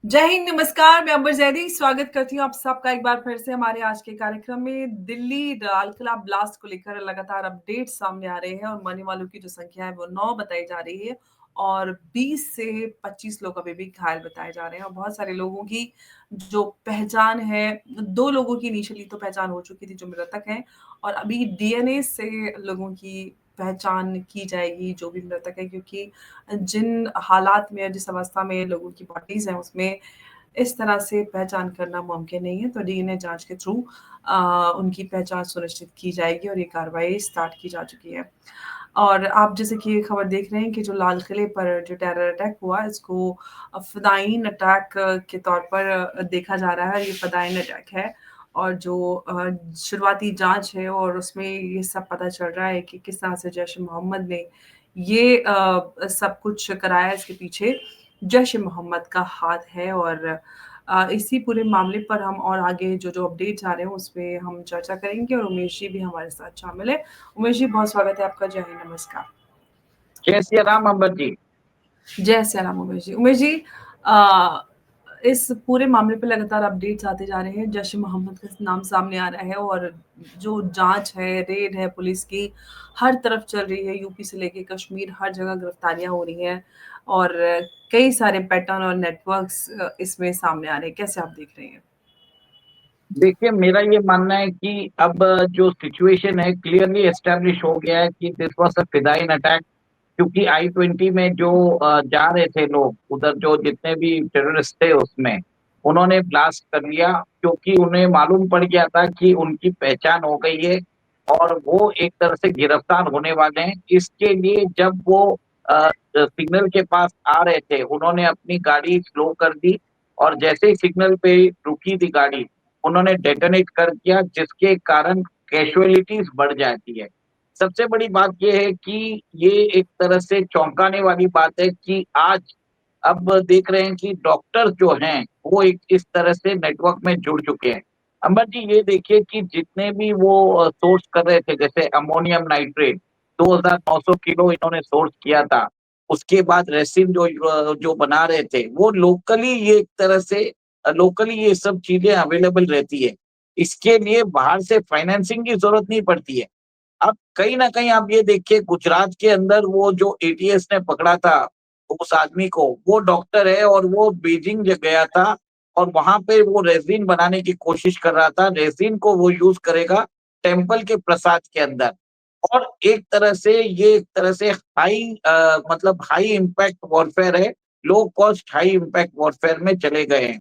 जय हिंद, नमस्कार। मैं अंबर जैदी स्वागत करती हूँ आप सबका एक बार फिर से हमारे आज के कार्यक्रम में। दिल्ली लाल किला ब्लास्ट को लेकर लगातार अपडेट सामने आ रहे हैं और मरने वालों की जो संख्या है वो 9 बताई जा रही है और 20 से 25 लोग अभी भी घायल बताए जा रहे हैं और बहुत सारे लोगों की जो पहचान है, 2 लोगों की इनिशियली तो पहचान हो चुकी थी जो मृतक हैं और अभी डीएनए से लोगों की पहचान की जाएगी जो भी मृतक है, क्योंकि जिन हालात में, जिस अवस्था में लोगों की बॉडीज़ हैं, उसमें इस तरह से पहचान करना मुमकिन नहीं है। तो डीएनए जाँच के थ्रू उनकी पहचान सुनिश्चित की जाएगी और ये कार्रवाई स्टार्ट की जा चुकी है। और आप जैसे कि ये खबर देख रहे हैं कि जो लाल किले पर जो टेरर अटैक हुआ, इसको फ़िदायीन अटैक के तौर पर देखा जा रहा है। ये फ़िदायीन अटैक है और जो शुरुआती जाँच है और उसमें ये सब पता चल रहा है कि किस तरह से जैश-ए-मोहम्मद ने ये सब कुछ कराया। इसके पीछे जैश-ए-मोहम्मद का हाथ है और इसी पूरे मामले पर हम और आगे जो अपडेट्स आ रहे हैं, उसपे हम चर्चा करेंगे और उमेश जी भी हमारे साथ शामिल है। उमेश जी, बहुत स्वागत है आपका। जय हिंद, नमस्कार। जय सिया राम अंबर जी। जय सिया राम उमेश जी। उमेश जी, अ, इस पूरे मामले पे लगातार अपडेट्स आते जा रहे हैं। जैश-ए-मोहम्मद का नाम सामने आ रहा है और जो जाँच है, रेड है पुलिस की, हर तरफ चल रही है। यूपी से लेके कश्मीर, हर जगह गिरफ्तारियाँ हो रही हैं और कई सारे पैटर्न और नेटवर्क्स इसमें सामने आ रहे हैं। कैसे आप देख रहे हैं? देखिए, मेरा ये मानना है कि अब जो सिचुएशन है क्लियरली एस्टैब्लिश हो गया है कि दिस वाज अ फिदायीन अटैक। क्योंकि I-20 में जो जा रहे थे लोग, उधर जो जितने भी टेररिस्ट थे उसमें, उन्होंने ब्लास्ट कर लिया क्योंकि उन्हें मालूम पड़ गया था कि उनकी पहचान हो गई है और वो एक तरह से गिरफ्तार होने वाले हैं। इसके लिए जब वो सिग्नल के पास आ रहे थे, उन्होंने अपनी गाड़ी स्लो कर दी और जैसे ही सिग्नल पे रुकी थी गाड़ी, उन्होंने डेटोनेट कर दिया, जिसके कारण कैज़ुअलिटीज़ बढ़ जाती है। सबसे बड़ी बात ये है कि ये एक तरह से चौंकाने वाली बात है कि आज अब देख रहे हैं कि डॉक्टर जो हैं, वो एक इस तरह से नेटवर्क में जुड़ चुके हैं। अंबर जी, ये देखिए कि जितने भी वो सोर्स कर रहे थे, जैसे अमोनियम नाइट्रेट 2900 किलो इन्होंने सोर्स किया था। उसके बाद रेसिन जो बना रहे थे, वो लोकली ये एक तरह से लोकली ये सब चीज़ें अवेलेबल रहती है। इसके लिए बाहर से फाइनेंसिंग की ज़रूरत नहीं पड़ती है। अब कहीं न कहीं आप ये देखिए, गुजरात के अंदर वो जो एटीएस ने पकड़ा था उस आदमी को, वो डॉक्टर है और वो बीजिंग गया था और वहाँ पे वो रेज़िन बनाने की कोशिश कर रहा था। रेज़िन को वो यूज़ करेगा टेम्पल के प्रसाद के अंदर। और एक तरह से मतलब हाई इम्पैक्ट वॉरफेयर है। Low cost high impact warfare में चले गए हैं।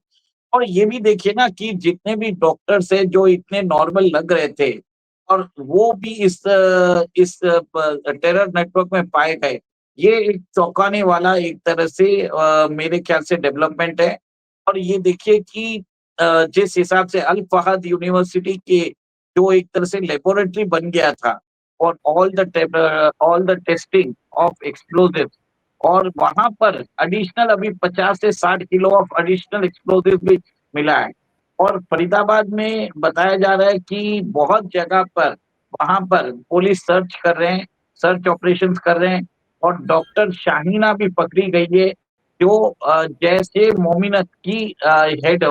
और ये भी देखिए ना कि जितने भी डॉक्टर्स हैं जो इतने नॉर्मल लग रहे थे और वो भी इस टेरर नेटवर्क में पाए गए। ये एक चौंकाने वाला एक तरह से मेरे ख्याल से डेवलपमेंट है। और ये देखिए कि जिस हिसाब से अल फहद यूनिवर्सिटी के जो एक तरह से लेबोरेटरी बन गया था और all the testing of explosives, और वहाँ पर एडिशनल अभी 50 से 60 किलो ऑफ एडिशनल एक्सप्लोजिव भी मिला है। और फरीदाबाद में बताया जा रहा है कि बहुत जगह पर वहाँ पर पुलिस सर्च कर रहे हैं, सर्च ऑपरेशंस कर रहे हैं और डॉक्टर शाहीना भी पकड़ी गई है, जो जैश ए मोमिनत की हेड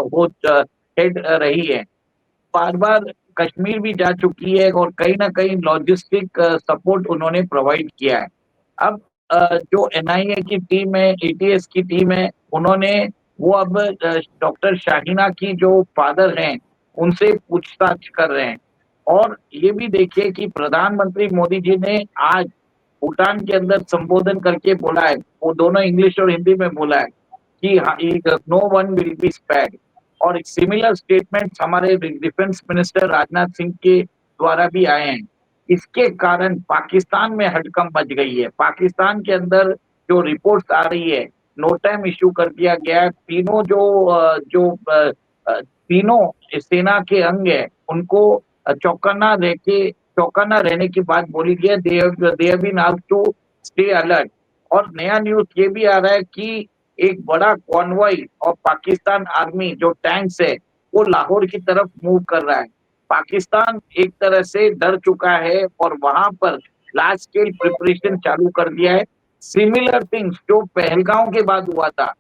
रही है। बार-बार कश्मीर भी जा चुकी है और कहीं न कहीं लॉजिस्टिक सपोर्ट उन्होंने प्रोवाइड किया है। अब जो एनआईए की टीम है, एटीएस की टीम है, उन्होंने वो अब डॉक्टर शाहीना की जो फादर हैं, उनसे पूछताछ कर रहे हैं। और ये भी देखिए कि प्रधानमंत्री मोदी जी ने आज भूटान के अंदर संबोधन करके बोला है, वो दोनों इंग्लिश और हिंदी में बोला है कि हाँ, no one will be spared. और सिमिलर स्टेटमेंट्स हमारे डिफेंस मिनिस्टर राजनाथ सिंह के द्वारा भी आए हैं। इसके कारण पाकिस्तान में हड़कंप मच गई है। पाकिस्तान के अंदर जो रिपोर्ट्स आ रही है, नो टाइम इश्यू कर दिया गया है। तीनों तीनों सेना के अंग है, उनको चौकन्ना रहने की बात बोली गई है। They have been asked to stay alert. और नया न्यूज़ ये भी आ रहा है कि एक बड़ा कॉन्वॉय ऑफ पाकिस्तान आर्मी जो टैंक्स है, वो लाहौर की तरफ मूव कर रहा है। पाकिस्तान एक तरह से डर चुका है और वहाँ पर लार्ज स्केल प्रिपरेशन चालू कर दिया है। सिमिलर थिंग्स जो पहलगाँव के बाद हुआ था,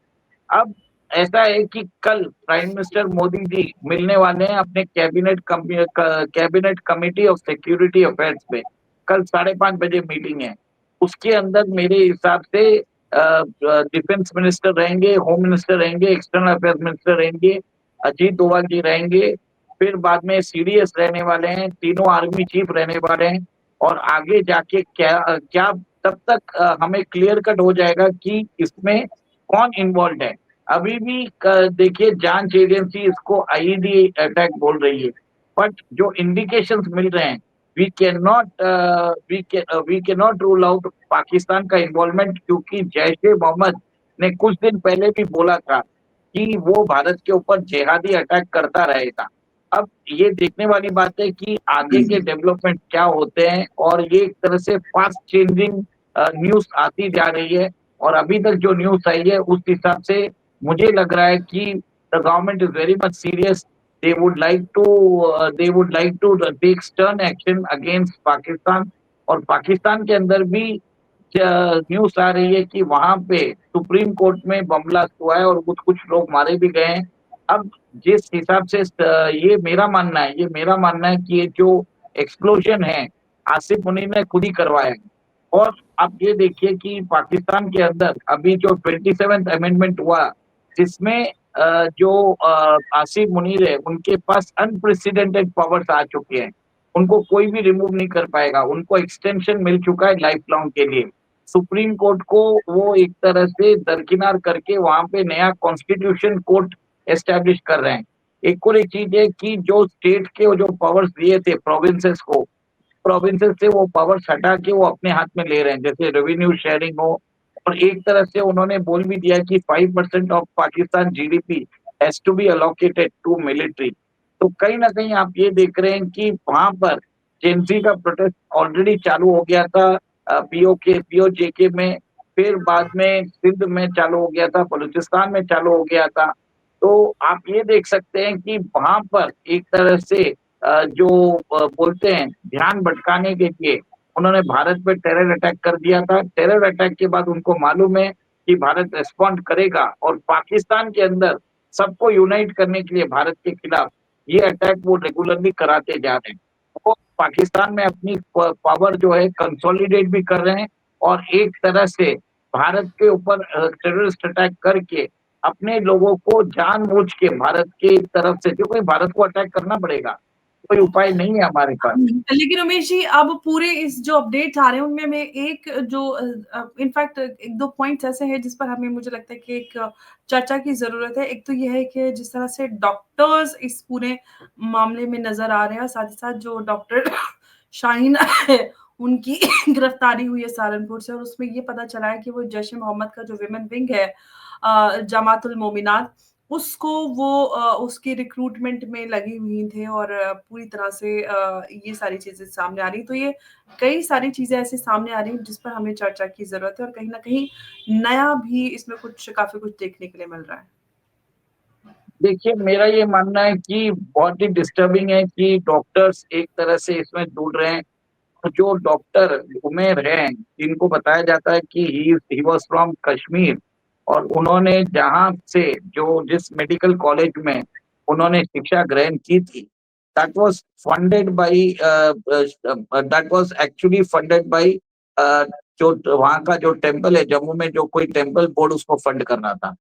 अब ऐसा है कि कल प्राइम मिनिस्टर मोदी जी मिलने वाले हैं अपने cabinet committee of security affairs में। कल 5:30 बजे मीटिंग है। उसके अंदर मेरे हिसाब से डिफेंस मिनिस्टर रहेंगे, होम मिनिस्टर रहेंगे, एक्सटर्नल अफेयर्स मिनिस्टर रहेंगे, अजीत डोभाल जी रहेंगे, फिर बाद में सीडीएस रहने वाले हैं, तीनों आर्मी चीफ रहने वाले हैं। और आगे जाके क्या क्या तब तक हमें क्लियर कट हो जाएगा कि इसमें कौन इन्वॉल्व है। अभी भी देखिए जांच एजेंसी इसको आईईडी अटैक बोल रही है, बट जो इंडिकेशंस मिल रहे हैं we can not rule out Pakistan का इन्वॉल्वमेंट, क्योंकि जैश ए मोहम्मद ने कुछ दिन पहले भी बोला था कि वो भारत के ऊपर जिहादी अटैक करता रहेगा। अब ये देखने वाली बात है कि आगे के डेवलपमेंट क्या होते हैं, और ये एक तरह से फास्ट चेंजिंग न्यूज़ आती जा रही है। और अभी तक जो न्यूज़ आई है उस हिसाब से मुझे लग रहा है कि the government is very much serious. They would like to take stern action against Pakistan. और पाकिस्तान के अंदर भी न्यूज़ आ रही है कि वहां पे सुप्रीम कोर्ट में बम ब्लास्ट हुआ है और कुछ कुछ लोग मारे भी गए हैं। अब जिस हिसाब से ये मेरा मानना है कि ये जो एक्सप्लोजन है आसिफ मुनीर ने खुद ही करवाया है। और आप ये देखिए कि पाकिस्तान के अंदर अभी जो 27th अमेंडमेंट हुआ, जिसमें जो आसिफ मुनीर है उनके पास अनप्रेसिडेंटेड पावर्स आ चुके हैं। उनको कोई भी रिमूव नहीं कर पाएगा, उनको एक्सटेंशन मिल चुका है लाइफ लॉन्ग के लिए। सुप्रीम कोर्ट को वो एक तरह से दरकिनार करके वहां पे नया कॉन्स्टिट्यूशन कोर्ट एस्टेब्लिश कर रहे हैं। एक और एक चीज है कि जो स्टेट के वो जो पावर्स दिए थे प्रोविंसेस को, प्रोविंसेस से वो पावर्स हटा के वो अपने हाथ में ले रहे हैं, जैसे रेवेन्यू शेयरिंग हो। और एक तरह से उन्होंने बोल भी दिया कि 5% of Pakistan GDP has to be allocated to military. तो कहीं ना कहीं आप ये देख रहे हैं कि वहां पर जेएनजी का प्रोटेस्ट ऑलरेडी चालू हो गया था पीओजेके में, फिर बाद में सिंध में चालू हो गया था, बलूचिस्तान में चालू हो गया था। तो आप ये देख सकते हैं कि वहां पर एक तरह से जो बोलते हैं ध्यान भटकाने के लिए उन्होंने भारत पे टेरर अटैक कर दिया था। टेरर अटैक के बाद उनको मालूम है कि भारत रिस्पॉन्ड करेगा, और पाकिस्तान के अंदर सबको यूनाइट करने के लिए भारत के खिलाफ ये अटैक वो रेगुलरली कराते जा रहे हैं। वो पाकिस्तान में अपनी पावर जो है कंसोलिडेट भी कर रहे हैं, और एक तरह से भारत के ऊपर टेररिस्ट अटैक करके अपने लोगों को जानबूझ के भारत की तरफ से, क्योंकि भारत को अटैक करना पड़ेगा, कोई उपाय नहीं है हमारे पास। लेकिन उमेश जी, अब पूरे इस जो अपडेट्स आ रहे हैं उनमें मैं एक जो इनफैक्ट 1-2 पॉइंट्स ऐसे हैं जिस पर हमें मुझे लगता है कि एक चर्चा की ज़रूरत है। एक तो ये है कि जिस तरह से डॉक्टर्स इस पूरे मामले में नज़र आ रहे हैं, और साथ ही साथ जो डॉक्टर शाहीन है, उनकी गिरफ्तारी हुई है सहारनपुर से, और उसमें ये पता चला है कि वो जैश-ए-मोहम्मद का जो विमेन विंग है जमातुल मोमिनात, उसको वो उसकी रिक्रूटमेंट में लगी हुई थे, और पूरी तरह से ये सारी चीज़ें सामने आ रही हैं। तो ये कई सारी चीज़ें ऐसे सामने आ रही हैं जिस पर हमें चर्चा की ज़रूरत है, और कहीं न कहीं नया भी इसमें काफ़ी कुछ देखने के लिए मिल रहा है। देखिए, मेरा ये मानना है कि बहुत ही डिस्टर्बिंग है कि डॉक्टर्स एक तरह से इसमें जुड़ रहे हैं। तो जो डॉक्टर उमेर हैं, जिनको बताया जाता है कि ही वाज़ फ्रॉम कश्मीर, और उन्होंने जहाँ से जो जिस मेडिकल कॉलेज में उन्होंने शिक्षा ग्रहण की थी, that was funded by that was actually funded by a, जो वहाँ का जो टेम्पल है जम्मू में, जो कोई टेम्पल बोर्ड उसको फंड कर रहा था।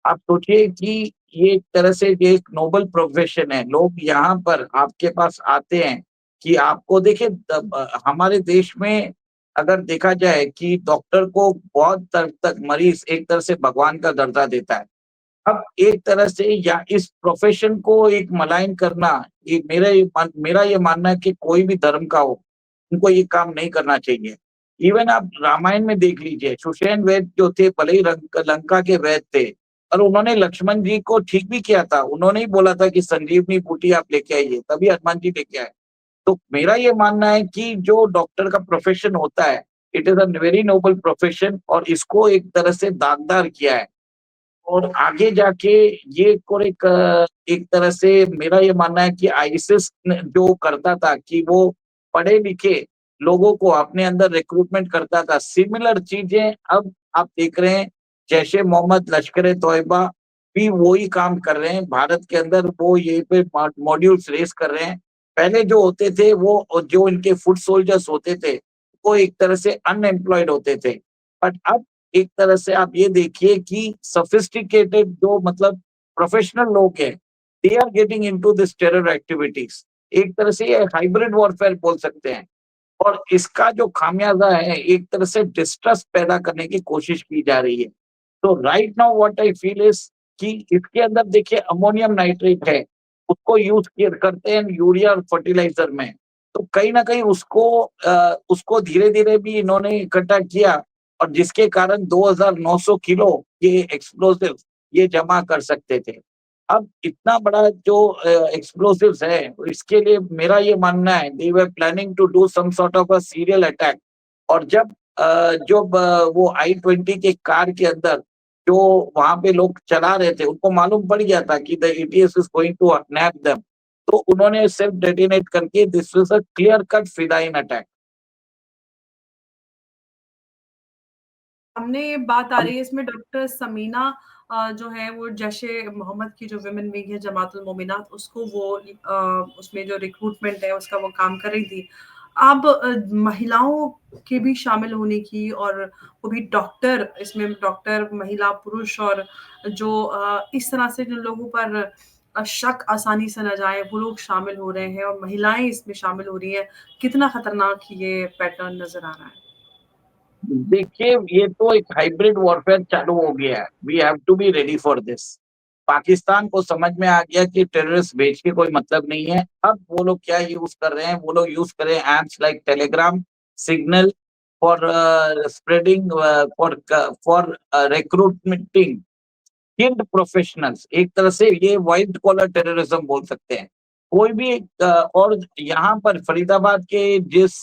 आप सोचिए कि ये एक तरह से ये एक नोबल प्रोफेशन है। लोग यहाँ पर आपके पास आते हैं कि आपको देखिए हमारे देश में अगर देखा जाए कि डॉक्टर को बहुत हद तक मरीज़ एक तरह से भगवान का दर्जा देता है। अब एक तरह से या इस प्रोफेशन को एक मलाइन करना, ये मेरा ये मानना है कि कोई भी धर्म का हो, उनको ये काम नहीं करना चाहिए। इवन आप रामायण में देख लीजिए, सुषेण वैद्य जो थे भले ही लंका के वैद्य थे, और उन्होंने लक्ष्मण जी को ठीक भी किया था। उन्होंने ही बोला था कि संजीवनी बूटी आप लेके आइए, तभी हनुमान जी लेके आए। तो मेरा ये मानना है कि जो डॉक्टर का प्रोफेशन होता है, it is a very noble profession, और इसको एक तरह से दागदार किया है। और आगे जाके ये और एक तरह से मेरा ये मानना है कि आईसिस ने जो करता था कि वो पढ़े-लिखे लोगों को अपने अंदर रिक्रूटमेंट करता था। सिमिलर चीज़ें अब आप देख रहे हैं, जैश-ए-मोहम्मद, लश्कर-ए-तोयबा, भी वही काम कर रहे हैं। भारत के अंदर वो यहीं पे मॉड्यूल्स रेस कर रहे हैं। पहले जो होते थे वो जो इनके फुट सोल्जर्स होते थे, वो एक तरह से अनएम्प्लॉयड होते थे। बट अब एक तरह से आप ये देखिए कि सोफिस्टिकेटेड जो मतलब प्रोफेशनल लोग हैं, they are getting into this terror activities. एक तरह से ये हाइब्रिड वॉरफेयर बोल सकते हैं। और इसका जो खामियाजा है, एक तरह से डिस्ट्रस्ट पैदा करने की कोशिश की जा रही है। तो right now what I feel is कि इसके अंदर देखिए अमोनियम नाइट्रेट है, उसको यूज करते हैं यूरिया और फर्टिलाइजर में। तो कहीं ना कहीं उसको धीरे धीरे भी इन्होंने इकट्ठा किया, और जिसके कारण 2,900 किलो ये एक्सप्लोसिव ये जमा कर सकते थे। अब इतना बड़ा जो एक्सप्लोसिव्स है, इसके लिए मेरा ये मानना है they were planning to do some sort of a serial attack. और जब वो I-20 के कार के अंदर जो वहां पे लोग चला रहे थे, उनको मालूम पड़ गया था कि the ETS is going to nab them, तो उन्होंने सेल्फ डेटोनेट करके this was a clear cut फिदाइन अटैक। सामने ये बात आ अब रही है इसमें डॉक्टर समीना जो है वो जैशे मोहम्मद की जो विमेन विंग है जमातुल मोमिनात उसको वो उसमें जो रिक्रूटमेंट है उसका वो काम कर रही थी। अब महिलाओं के भी शामिल होने की और वो भी डॉक्टर इसमें डॉक्टर महिला पुरुष और जो इस तरह से जिन लोगों पर शक आसानी से न जाए वो लोग शामिल हो रहे हैं और महिलाएं इसमें शामिल हो रही हैं। कितना खतरनाक ये पैटर्न नजर आ रहा है? देखिए, ये तो एक हाइब्रिड वॉरफेयर चालू हो गया है। We have to be ready for this. Pakistan को समझ में आ गया कि टेररिस्ट भेज के कोई मतलब नहीं है। अब वो लोग क्या यूज कर रहे हैं, वो लोग यूज कर रहे हैं apps like Telegram, Signal for spreading for recruitmenting skilled professionals. एक तरह से ये व्हाइट कॉलर टेररिज्म बोल सकते हैं। कोई भी और यहाँ पर फरीदाबाद के जिस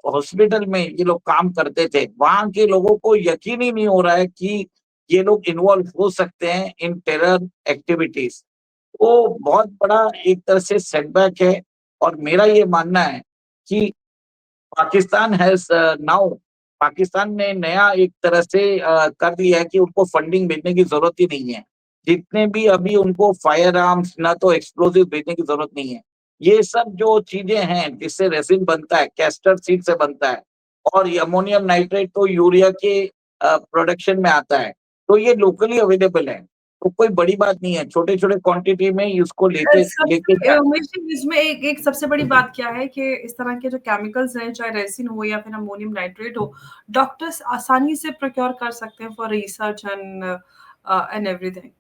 हॉस्पिटल में ये लोग काम करते थे, वहां के लोगों को यकीन ही नहीं हो रहा है कि ये लोग इन्वॉल्व हो सकते हैं इन टेरर एक्टिविटीज। वो बहुत बड़ा एक तरह से सेटबैक है। और मेरा ये मानना है कि पाकिस्तान हैज़ नाउ पाकिस्तान ने नया एक तरह से कर दिया है कि उनको फंडिंग भेजने की ज़रूरत ही नहीं है। जितने भी अभी उनको फायर आर्म्स ना तो एक्सप्लोसिव भेजने की ज़रूरत नहीं है। ये सब जो चीज़ें हैं जिससे रेज़िन बनता है, कैस्टर सीड से बनता है, और ये अमोनियम नाइट्रेट तो यूरिया के प्रोडक्शन में आता है। तो ये लोकली अवेलेबल है। तो कोई बड़ी बात नहीं है, छोटे-छोटे क्वांटिटी में इसको लेके लेके सबसे जा उमेश जी इसमें एक एक सबसे बड़ी बात क्या है कि इस तरह के जो केमिकल्स हैं चाहे रेसिन हो या फिर अमोनियम नाइट्रेट हो, डॉक्टर्स आसानी से प्रोक्योर कर सकते हैं फॉर रिसर्च एंड एवरीथिंग।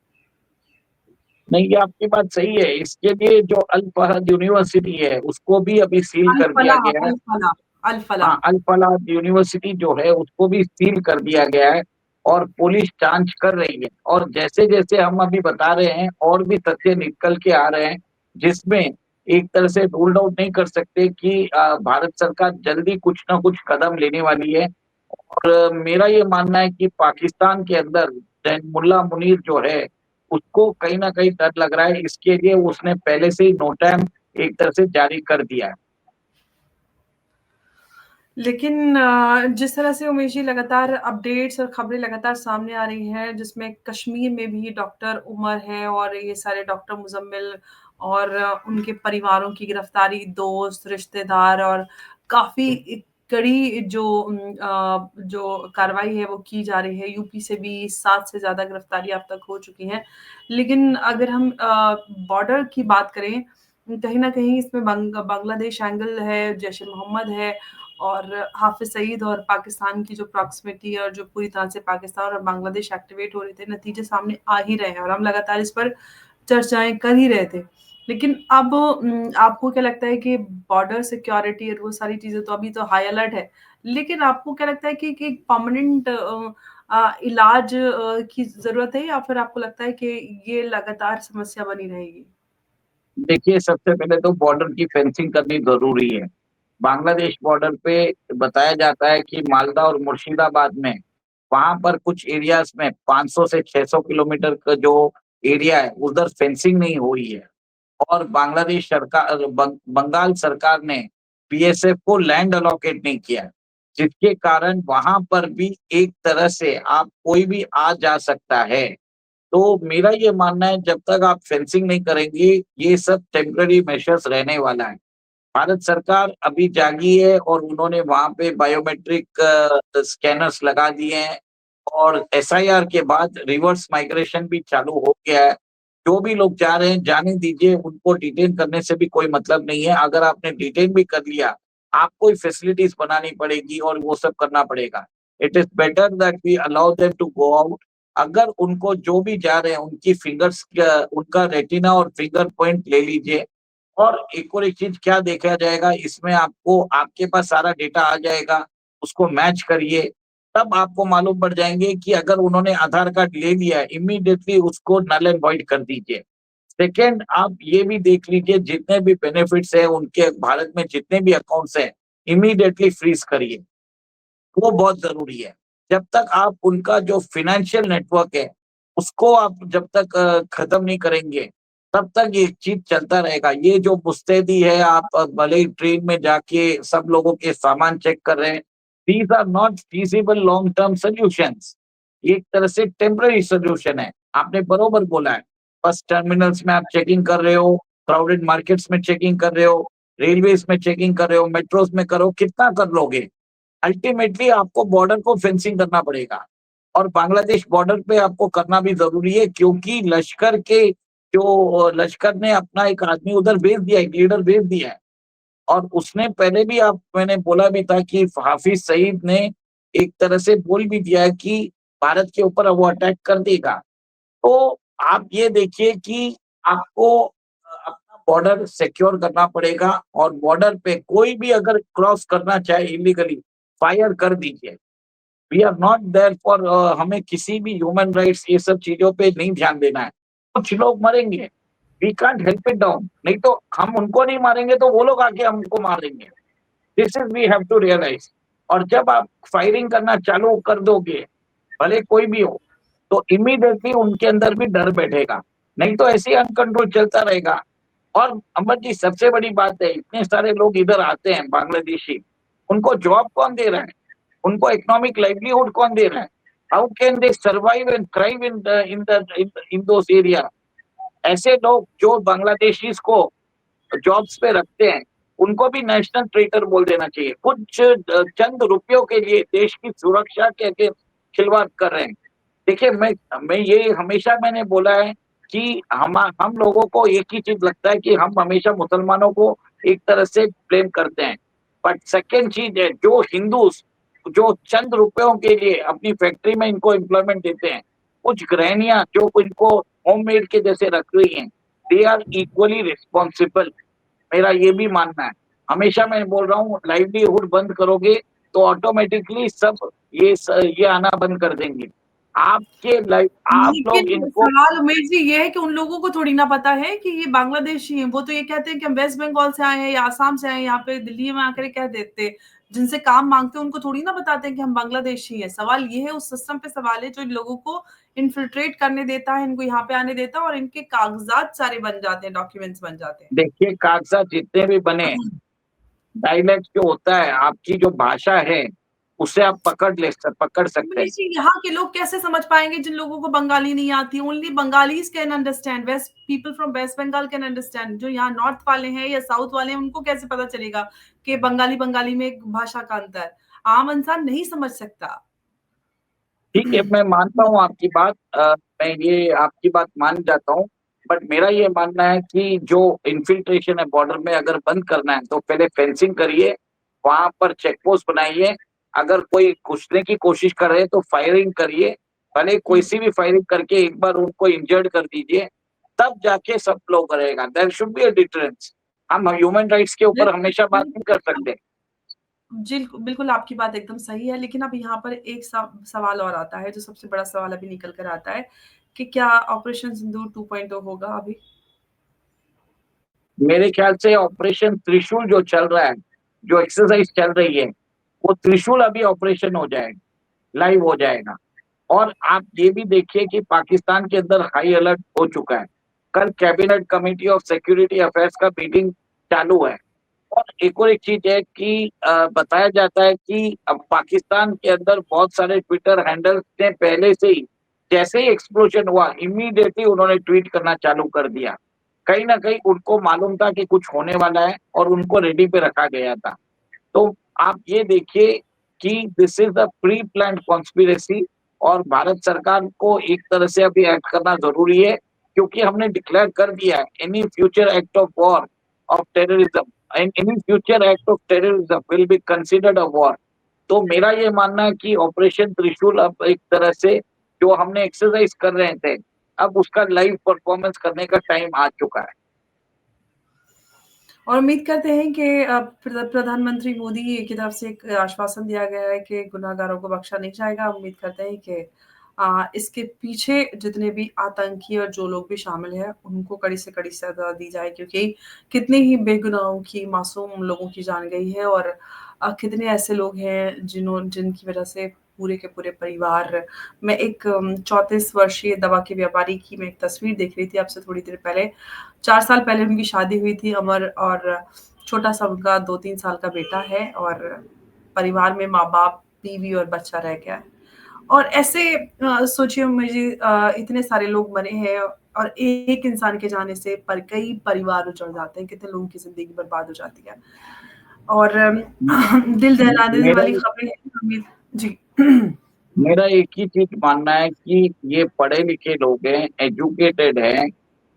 नहीं, ये आपकी बात सही है। इसके लिए जो अल फहद यूनिवर्सिटी है, उसको भी अभी सील अल कर दिया फलाह गया है। अल फलाह अल हाँ, फलाह। अल फलाह यूनिवर्सिटी जो है, उसको भी सील कर दिया गया है, और पुलिस जाँच कर रही है। और जैसे-जैसे हम अभी बता रहे हैं, और भी तथ्य निकल के आ रहे हैं, जिसमें एक तरह से रूल्ड आउट नहीं कर सकते कि भारत सरकार जल्दी कुछ ना कुछ कदम लेने वाली है। और मेरा ये मानना है कि पाकिस्तान के अंदर मुल्ला मुनीर जो है, उसको कहीं न कहीं डर लग रहा है। इसके लिए उसने पहले से ही नोटैम एक तरह से जारी कर दिया है। लेकिन जिस तरह से उमेश जी लगातार अपडेट्स और खबरें लगातार सामने आ रही हैं जिसमें कश्मीर में भी डॉक्टर उमर है और ये सारे डॉक्टर मुजम्मिल और उनके परिवारों की गिरफ्तारी, दोस्त, रिश्तेदार और काफ़ी कड़ी जो कार्रवाई है वो की जा रही है। यूपी से भी 7 से ज़्यादा गिरफ्तारी अब तक हो चुकी हैं। लेकिन अगर हम बॉर्डर की बात करें, कहीं न कहीं इसमें बांग्लादेश एंगल है, जैश-ए-मोहम्मद है और हाफ़िज़ सईद और पाकिस्तान की जो प्रॉक्सिमिटी और जो पूरी तरह से पाकिस्तान और बांग्लादेश एक्टिवेट हो रहे थे, नतीजे सामने आ ही रहे हैं और हम लगातार इस पर चर्चाएँ कर ही रहे थे। लेकिन अब आपको क्या लगता है कि बॉर्डर सिक्योरिटी और वो सारी चीज़ें तो अभी तो हाई अलर्ट है। लेकिन आपको क्या लगता है कि परमानेंट इलाज की ज़रूरत है या फिर आपको लगता है कि ये लगातार समस्या बनी रहेगी? देखिए, सबसे पहले तो बॉर्डर की फेंसिंग करनी ज़रूरी है। बांग्लादेश बॉर्डर पे बताया जाता है कि मालदा और मुर्शिदाबाद में, वहाँ पर कुछ एरियाज़ में 500 से 600 किलोमीटर का जो एरिया है, उधर फेंसिंग नहीं हुई है। और बांग्लादेश सरकार बंगाल सरकार ने बीएसएफ को लैंड अलोकेट नहीं किया है, जिसके कारण वहाँ पर भी एक तरह से आप कोई भी आ जा सकता है। तो मेरा ये मानना है जब तक आप फेंसिंग नहीं करेंगे, ये सब टेम्पररी मेजर्स रहने वाला है। भारत सरकार अभी जागी है और उन्होंने वहाँ पे बायोमेट्रिक स्कैनर्स लगा दिए हैं और एसआईआर के बाद रिवर्स माइग्रेशन भी चालू हो गया है। जो भी लोग जा रहे हैं जाने दीजिए, उनको डिटेन करने से भी कोई मतलब नहीं है। अगर आपने डिटेन भी कर लिया, आपको ही फैसिलिटीज बनानी पड़ेगी और वो सब करना पड़ेगा। It is better that we allow them to go out. अगर उनको जो भी जा रहे हैं उनकी फिंगर्स, उनका रेटिना और फिंगर पॉइंट ले लीजिए। और एक और एक चीज क्या देखा जाएगा इसमें, आपको आपके पास सारा डेटा आ जाएगा, उसको मैच करिए, तब आपको मालूम पड़ जाएंगे कि अगर उन्होंने आधार कार्ड ले लिया है, इमीडिएटली उसको नल एंड वॉइड कर दीजिए। सेकेंड, आप ये भी देख लीजिए जितने भी बेनिफिट्स है उनके, भारत में जितने भी अकाउंट्स हैं, इमीडिएटली फ्रीज करिए। वो बहुत जरूरी है। जब तक आप उनका जो फाइनेंशियल नेटवर्क है उसको आप जब तक खत्म नहीं करेंगे, तब तक ये चीज चलता रहेगा। ये जो मुस्तैदी है, आप भले ही ट्रेन में जाके सब लोगों के सामान चेक कर रहे हैं, these are not feasible long term solutions. ये एक तरह से टेम्पररी सोल्यूशन है। आपने बरोबर बोला है, बस टर्मिनल्स में आप चेकिंग कर रहे हो, क्राउडेड मार्केट्स में चेकिंग कर रहे हो, रेलवेज में चेकिंग कर रहे हो, मेट्रोज में करो, कितना कर लोगे? अल्टीमेटली आपको बॉर्डर को फेंसिंग करना पड़ेगा और बांग्लादेश बॉर्डर पे आपको करना भी जरूरी है, क्योंकि लश्कर ने अपना एक आदमी उधर भेज दिया, एक लीडर भेज दिया है। और उसने पहले भी, आप मैंने बोला भी था कि हाफिज सईद ने एक तरह से बोल भी दिया है कि भारत के ऊपर वो अटैक कर देगा। तो आप ये देखिए कि आपको अपना बॉर्डर सिक्योर करना पड़ेगा और बॉर्डर पे कोई भी अगर क्रॉस करना चाहे इलीगली, फायर कर दीजिए। We are not there for, हमें किसी भी ह्यूमन राइट्स ये सब चीजों पे नहीं ध्यान देना है। कुछ लोग मरेंगे, we can't help it down, नहीं तो हम उनको नहीं मारेंगे तो वो लोग आके हमको मार देंगे। This is we have to realise. और जब आप फायरिंग करना चालू कर दोगे, भले कोई भी हो, तो इमीडिएटली उनके अंदर भी डर बैठेगा, नहीं तो ऐसे ही अनकंट्रोल चलता रहेगा। और अमर जी, सबसे बड़ी बात है, इतने सारे लोग इधर आते हैं बांग्लादेशी, उनको जॉब कौन दे रहा है? उनको इकोनॉमिक लाइवलीहुड कौन दे रहा है? How can they survive and thrive in those area? ऐसे लोग जो बांग्लादेशीज को जॉब्स पे रखते हैं, उनको भी नेशनल ट्रेटर बोल देना चाहिए। कुछ चंद रुपयों के लिए देश की सुरक्षा के खिलवाड़ कर रहे हैं। देखिए, मैं ये हमेशा मैंने बोला है कि हम लोगों को एक ही चीज लगता है कि हम हमेशा मुसलमानों को एक तरह से ब्लेम करते हैं। बट सेकेंड चीज है, जो हिंदूज जो चंद रुपयों के लिए अपनी फैक्ट्री में इनको एम्प्लॉयमेंट देते हैं, कुछ गृहणियां जो इनको होममेड के जैसे रख रही हैं, दे आर इक्वली रिस्पॉन्सिबल। मेरा ये भी मानना है। हमेशा मैं बोल रहा हूँ, लाइवलीहुड बंद करोगे तो ऑटोमेटिकली सब ये आना बंद कर देंगे। आपके लाइफ, आप लोग लेकिन इनको, सवाल उमेश जी ये है कि उन लोगों को थोड़ी ना पता है कि ये बांग्लादेशी हैं। वो तो ये कहते हैं कि हम वेस्ट बंगाल से आए हैं या आसाम से आए हैं, यहाँ पे दिल्ली में आकर कह देते हैं। जिनसे काम मांगते हैं उनको थोड़ी ना बताते हैं कि हम बांग्लादेशी हैं। सवाल ये है, उस सिस्टम पे सवाल है जो इन लोगों को इन्फिल्ट्रेट करने देता है, इनको यहाँ पे आने देता है और इनके कागजात सारे बन जाते हैं, डॉक्यूमेंट्स बन जाते हैं। देखिए कागजात जितने भी बने, डायलेक्ट जो होता है, आपकी जो भाषा है, उसे आप पकड़ सकते हैं। मनीष जी, यहाँ के लोग कैसे समझ पाएंगे जिन लोगों को बंगाली नहीं आती? Only Bengalis can understand, west people from West Bengal can understand. जो यहाँ नॉर्थ वाले हैं या साउथ वाले हैं, उनको कैसे पता चलेगा कि बंगाली बंगाली में एक भाषा का अंतर? आम इंसान नहीं समझ सकता। ठीक है, मैं मानता हूँ आपकी बात, मैं ये आपकी बात मान जाता हूँ। बट मेरा ये मानना है कि जो इन्फिल्ट्रेशन है बॉर्डर में, अगर बंद करना है तो पहले फेंसिंग करिए, वहां पर चेक पोस्ट बनाइए। अगर कोई घुसने की कोशिश कर रहे हैं तो फायरिंग करिए, भले कोई सी भी फायरिंग करके एक बार उनको इंजर्ड कर दीजिए, तब जाके सब लोग रहेगा। There should be a deterrence. हम ह्यूमन राइट्स के ऊपर हमेशा बात नहीं कर सकते। जी, बिल्कुल आपकी बात एकदम सही है, लेकिन अब यहाँ पर एक सवाल और आता है, जो सबसे बड़ा सवाल अभी निकल कर आता है कि क्या ऑपरेशन सिंदूर 2.0 होगा अभी? मेरे ख्याल से ऑपरेशन त्रिशूल जो चल रहा है, जो एक्सरसाइज चल रही है, वो त्रिशूल अभी ऑपरेशन हो जाएगा, लाइव हो जाएगा। और आप ये भी देखिए कि पाकिस्तान के अंदर हाई अलर्ट हो चुका है। कल cabinet committee of security affairs का मीटिंग चालू है। और एक और एक चीज है कि बताया जाता है कि अब पाकिस्तान के अंदर बहुत सारे ट्विटर हैंडल्स ने पहले से ही जैसे ही एक्सप्लोजन हुआ इमीडिएटली उन्होंने ट्वीट करना चालू कर दिया। कहीं न कहीं उनको मालूम था कि कुछ होने वाला है और उनको रेडी पे रखा गया था। तो आप ये देखिए कि this is a pre planned conspiracy और भारत सरकार को एक तरह से अभी एक्ट करना ज़रूरी है, क्योंकि हमने डिक्लेयर कर दिया है any future act of war of terrorism and any future act of terrorism will be considered a war. तो मेरा ये मानना है कि ऑपरेशन त्रिशूल अब एक तरह से जो हमने एक्सरसाइज कर रहे थे, अब उसका लाइव परफॉर्मेंस करने का टाइम आ चुका है। और उम्मीद करते हैं कि प्रधानमंत्री मोदी की तरफ से एक आश्वासन दिया गया है कि गुनाहगारों को बख्शा नहीं जाएगा। उम्मीद करते हैं कि इसके पीछे जितने भी आतंकी और जो लोग भी शामिल हैं, उनको कड़ी से कड़ी सज़ा दी जाए, क्योंकि कितने ही बेगुनाहों की मासूम लोगों की जान गई है और कितने ऐसे लोग हैं जिनकी वज़ह से पूरे के पूरे परिवार। मैं एक 34 वर्षीय दवा के व्यापारी की मैं एक तस्वीर देख रही थी अब से थोड़ी देर पहले। 4 साल पहले उनकी शादी हुई थी, अमर, और छोटा-सा उनका 2-3 साल का बेटा है और परिवार में माँ-बाप, बीवी और बच्चा रह गया है। और ऐसे सोचिए मुझे इतने सारे लोग मरे हैं और एक इंसान के जाने से कई परिवार उजड़ जाते हैं, कितने लोगों की ज़िंदगी बर्बाद हो जाती है। और दिल दहला देने मेरा वाली खबरें हैं। उम्मीद जी। मेरा एक ही चीज मानना है कि ये पढ़े लिखे लोग हैं, एजुकेटेड हैं।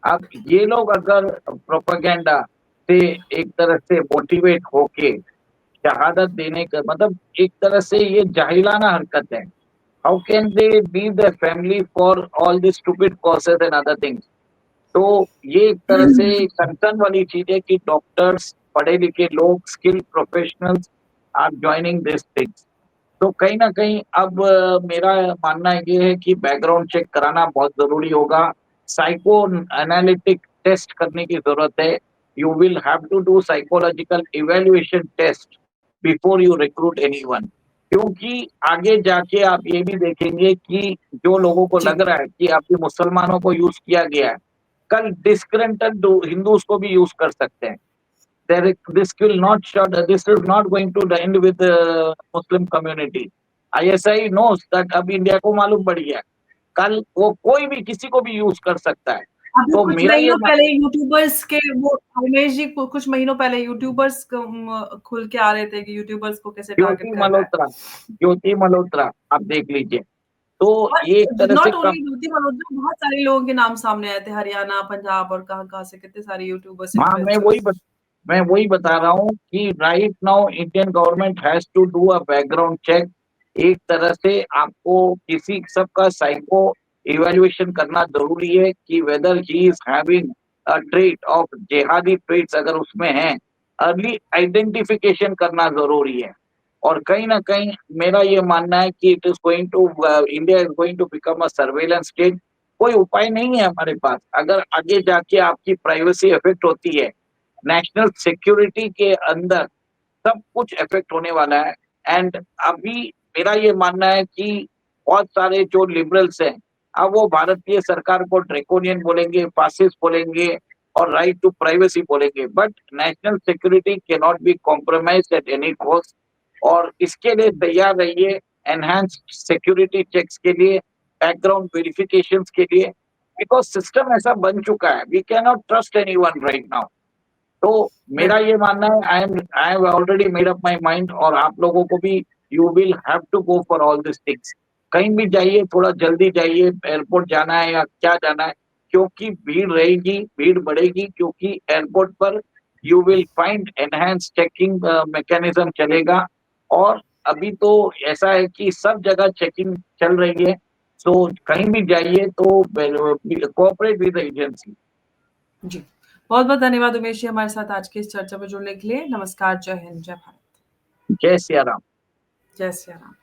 अब ये लोग अगर प्रोपेगेंडा से एक तरह से मोटिवेट होके शहादत देने का मतलब एक तरह से ये जाहिलाना हरकत है। How can they leave their family for all this stupid causes and other things. तो ये एक तरह से कंसर्न वाली चीज है कि डॉक्टर्स, पढ़े लिखे लोग, skilled professionals are joining this things. तो कहीं न कहीं अब मेरा मानना ये है कि बैकग्राउंड चेक कराना बहुत ज़रूरी होगा। साइको एनालिटिक टेस्ट करने की ज़रूरत है। You will have to do psychological evaluation test before you recruit anyone. क्योंकि आगे जाके आप ये भी देखेंगे कि जो लोगों को जी। लग रहा है कि अभी मुसलमानों को यूज़ किया गया है, कल डिस्क्रिमिनेटेड दो हिंदूज़ को भी यूज़ कर सकते हैं। This is not going to end with the Muslim community. ISI knows that अब इंडिया को मालूम पड़ गया, कल वो कोई भी किसी को भी यूज कर सकता है। अभी तो कुछ मेरा ये महीनों पहले यूट्यूबर्स के वो उमेश जी कुछ महीनों पहले यूट्यूबर्स खुल के आ रहे थे कि यूट्यूबर्स को कैसे टारगेट ज्योति कर रहा है। मल्होत्रा ज्योति मल्होत्रा आप देख लीजिए। तो और ये एक तरह से नॉट ओनली ज्योति मल्होत्रा, बहुत सारे लोगों के नाम सामने आए थे, हरियाणा, पंजाब और कहाँ-कहाँ से कितने सारे यूट्यूबर्स, हाँ, इन्फ्लुएंसर्स। मैं वही बता रहा हूँ कि right now Indian government has to do a background check. एक तरह से आपको किसी सबका साइको इवैल्यूएशन करना ज़रूरी है कि weather he is having a trait of जिहादी ट्रेट्स अगर उसमें हैं, अर्ली आइडेंटिफिकेशन करना ज़रूरी है। और कहीं न कहीं मेरा ये मानना है कि it is going to India is going to become a surveillance state. कोई उपाय नहीं है हमारे पास। अगर आगे जाके आपकी प्राइवेसी अफेक्ट होती है, नेशनल सिक्योरिटी के अंदर सब कुछ इफेक्ट होने वाला है। एंड अभी मेरा ये मानना है कि बहुत सारे जो लिबरल्स हैं, अब वो भारतीय सरकार को ड्रैकोनियन बोलेंगे, फासिस्ट बोलेंगे और राइट टू प्राइवेसी बोलेंगे, but national security can not be compromised at any cost. और इसके लिए तैयार रहिए, एनहांस्ड सिक्योरिटी चेक्स के लिए, बैकग्राउंड वेरिफिकेशंस के लिए, बिकॉज़ सिस्टम ऐसा बन चुका है, we can not trust anyone right now. तो मेरा बिल्कुल। ये मानना है I have already made up my mind और आप लोगों को भी you will have to go for all this things. कहीं भी जाइए थोड़ा जल्दी जाइए, एयरपोर्ट जाना है या क्या जाना है, क्योंकि भीड़ रहेगी, भीड़ बढ़ेगी क्योंकि एयरपोर्ट पर you will find enhanced checking mechanism चलेगा। और अभी तो ऐसा है कि सब जगह चेकिंग चल रही है। सो कहीं भी जाइए तो कोऑपरेट विद द एजेंसी। जी। बहुत-बहुत धन्यवाद उमेश जी हमारे साथ आज की इस चर्चा में जुड़ने के लिए। नमस्कार, जय हिंद, जय भारत। जय सिया राम। जय सिया राम।